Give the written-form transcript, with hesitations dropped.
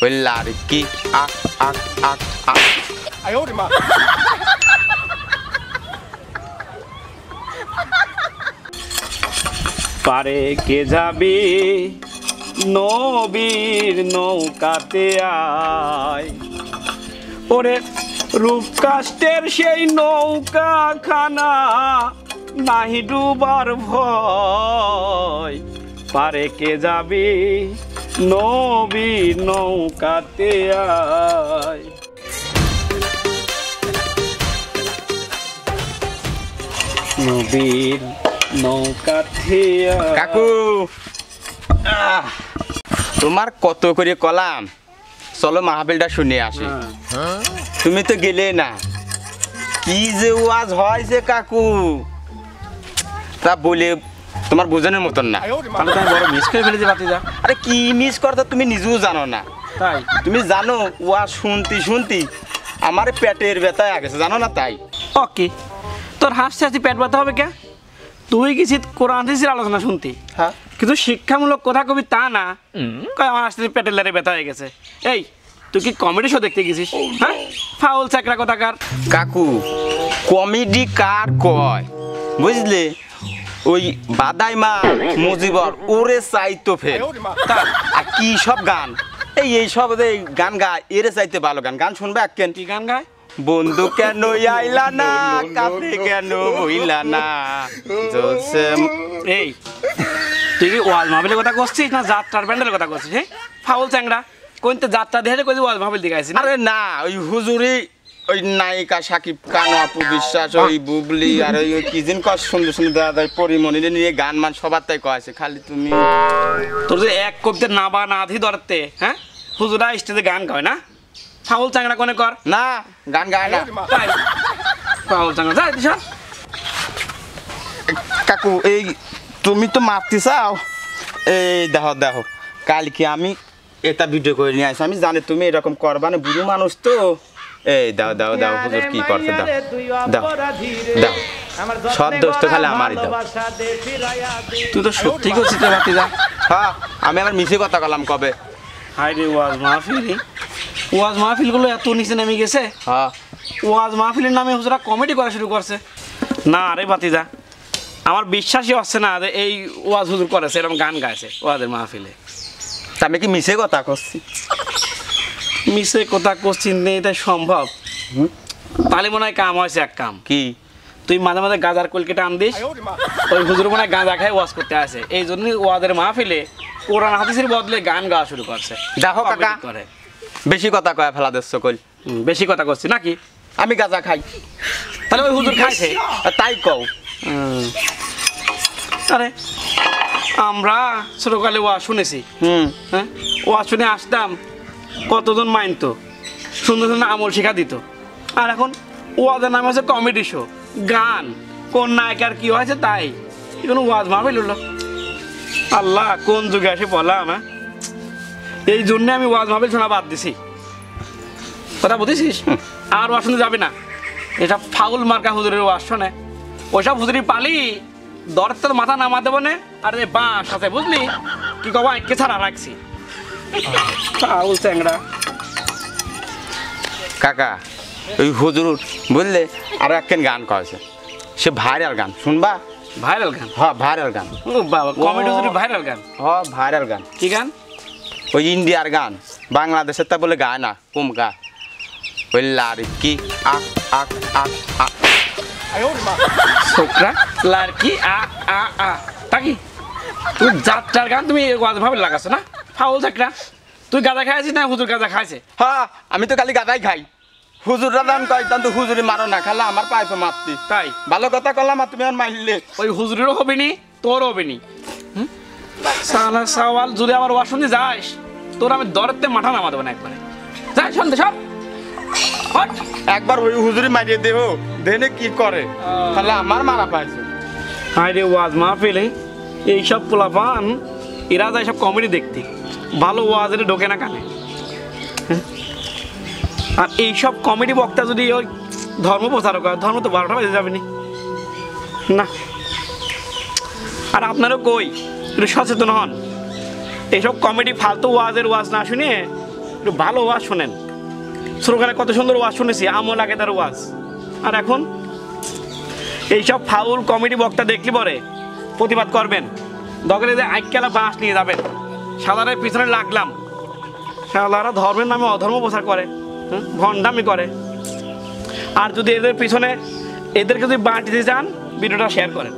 ওই লাড়কি আক আক আক আক।哎呦我的妈！ পারে কে যাবি নবীর নৌকাতে আয়, ওরে রূপকাষ্টের সেই নৌকা খানা নাহি ডুবার ভয়। পারে কে যাবি নবীর নৌকাতে আয়। নবীর নৌকাতে আয়। কাকু তোমার কত করে কলাম চলো মাহফিলটা শুনে আসি, তুমি তো গেলে না। কি যে ওয়াজ হয়েছে কাকু তা বলে তোমার বোঝানোর মতন না। 哎呦我的妈！ তাহলে তুমি বড় মিস করে ফেলেছি বাতিজা। আরে কি মিস করতে তুমি নিজেও জানো না। তাই তুমি জানো ওয়াজ শুনতি শুনতি আমার পেটের ব্যথা গেছে জানো না। তাই ওকে, তোর হাসতে হাসি পেট ব্যথা হবে কে? তুই কিছু কোরআন হাদিসের আলোচনা শুনতি, হ্যাঁ কিন্তু শিক্ষামূলক কথা কবি তা না। কয় আমার হাসতে পেটের লারে ব্যথা হয়ে গেছে। এই তুই কি কমেডি শো দেখতে গেছিস? হ্যাঁ, ফাউল চাকরা কথাকার। কাকু কমেডি কার কয় বুঝলে? ওই বাদাইমা মুজিবর ওরে চাইতো 哎 ফের 呦我的妈！ তা আর কি সব গান এই সব এই গান গায় এরে চাইতে ভালো গান গান শুনবে এককেন। কি গান গায়? বন্ধু কেন আইলা না কাছে কেন হইলা না জলসে। এই তুই কি ওয়াজ মাহফিলের কথা করছিস না যাত্রার ব্যান্ডের কথা করছিস? হ্যাঁ, ফাউল চ্যাংরা কোনতে যাত্রা দেখে কই ওয়াজ মাহফিল দেখাইছিস? আরে না ওই হুজুরি ওই নায়িকা সাকিব খান অপু বিশ্বাস ওই বুবলি আর ওই কি দিন কষ্ট সুন্দর সুন্দর দাদা পরিমণি নিয়ে গান মান সবার তাই কয়েছে খালি তুমি। তোর যে এক কবিতে না বা না ধি ধরতে, হ্যাঁ হুজুরা স্টেজে গান গায় না? ফাউল চ্যাংরা কোনে কর না গান গায় না। তাই ফাউল চ্যাংরা যাই দিশা। কাকু এই তুমি তো মারতে চাও, এই দেখো দেখো কালকে আমি এটা ভিডিও করে নিয়ে আসি। আমি জানি তুমি এরকম করবা না, বুড়ো মানুষ তো। এই দাও দাও দাও হুজুর কি করছে দাও দাও দাও, সব দোষ তো খালি আমারই দাও। তুই তো সত্যি করছিস রে বাতিজা। হ্যাঁ আমি আবার মিছে কথা বললাম কবে। হাই রে ওয়াজ মাহফিল, ওয়াজ মাহফিলগুলো এত নিচে নেমে গেছে। হ্যাঁ ওয়াজ মাহফিলের নামে হুজুরা কমেডি করা শুরু করছে। না রে বাতিজা, আমার বিশ্বাসই হচ্ছে না যে এই ওয়াজ হুজুর করেছে এরকম গান গাইছে ওয়াজের মাহফিলে। তা আমি কি মিছে কথা করছি? মিশে কথা কোশ্চিন নেই, এটা সম্ভব? তাহলে মনে হয় কাম হয়েছে এক কাম। কি তুই মাঝে মাঝে গাঁজার কলকেটা আন দিস, 哎呦我的妈！ ওই হুজুর মনে হয় গাঁজা খায় ওয়াজ করতে আসে, এই জন্যই ওয়াজের মাহফিলে কোরআন হাদিসের বদলে গান গাওয়া শুরু করছে। দেখো কাকা Comedy করে। বেশি কথা কয়া ফেলা দিচ্ছ কই। বেশি কথা করছি নাকি? আমি গাঁজা খাই তাহলে ওই হুজুর খাইছে। তাই কও। আরে আমরা ছোটকালে ওয়াজ শুনেছি, হ্যাঁ ওয়াজ শুনে আসতাম, কতজন মানতো, সুন্দর সুন্দর আমল শিখা দিত। আর এখন ওয়াজের নাম হচ্ছে কমেডি শো, গান, কোন নায়িকার কি হয়েছে তাই এখন ওয়াজ মাহফিল হলো। আল্লাহ কোন যুগে এসে বললাম। হ্যাঁ, এই জন্যে আমি ওয়াজ মাহফিল শোনা বাদ দিছি। কথা বুঝেছিস? আর ওয়াজ শুনতে যাবি না, এটা ফাউল মার্কা হুজুরের ওয়াজ শোনে। ওইসব হুজুরি পালি দরতার মাথা নামা দেবো না। আর এই বাঁশ আছে বুঝলি, কি কবা একে ছাড়া রাখছি। ফাউল চ্যাংরা। কাকা ওই হুজুর বুঝলে আরো একখান গান কয়েছে, সে ভাইরাল গান শুনবা? ভাইরাল গান? হ্যাঁ ভাইরাল গান। ও বাবা, কমেডি হুজুরি ভাইরাল গান? হ্যাঁ ভাইরাল গান। কি গান? ওই ইন্ডিয়ার গান, বাংলাদেশের তা বলে গায় না, কম গায়। ওই লাড়কি আক আক আক আক। 哎呦我的妈！ ছোকরা লাড়কি আ আ আ তাকি তুই যাত্রার গান তুমি ওয়াজ ভাবে লাগাচ্ছ না? ফাউল চ্যাংরা। তুই গাঁজা খাইছিস না হুজুর গাঁজা খাইছে? হ্যাঁ আমি তো খালি গাঁজাই খাই। হুজুররা দান কয় তো হুজুরি মারো না, খালা আমার পাইছো মারতি। তাই ভালো কথা কলাম আর তুমি আর মারলে। ওই হুজুরেরও হবে নি তোর হবে নি। সালা সওয়াল যদি আবার ওয়াজ শুনতে যাস তোর আমি দরতে মাথা নামা দেবো না একবারে। যাই শুনতে সব হট। একবার ওই হুজুরি মারিয়ে দেহ দেনে কি করে, তাহলে আমার মারা পাইছে। হাই রে ওয়াজ মাহফিলে এইসব পোলাপান এরা যায় সব কমেডি দেখতে, ভালো ওয়াজের ঢোকে না কানে। আর এইসব কমেডি বক্তা যদি ওই ধর্ম প্রচারক হয়, ধর্ম তো 12টা বেজে যাবে না। আর আপনারও কই একটু সচেতন হন, এইসব কমেডি ফালতু ওয়াজের ওয়াজ না শুনে একটু ভালো ওয়াজ শোনেন। ছোটকালে কত সুন্দর ওয়াজ শুনেছি, আমল আগে তার ওয়াজ। আর এখন এইসব ফাউল কমেডি বক্তা দেখলি পরে প্রতিবাদ করবেন, দরকারে যে আইকেলা বাঁশ নিয়ে যাবেন। সাধারণের পিছনে লাগলাম, সাধারণরা ধর্মের নামে অধর্ম প্রচার করে, ভণ্ডামি করে। আর যদি এদের পিছনে এদেরকে যদি বাঁশ দিতে চান, ভিডিওটা শেয়ার করেন।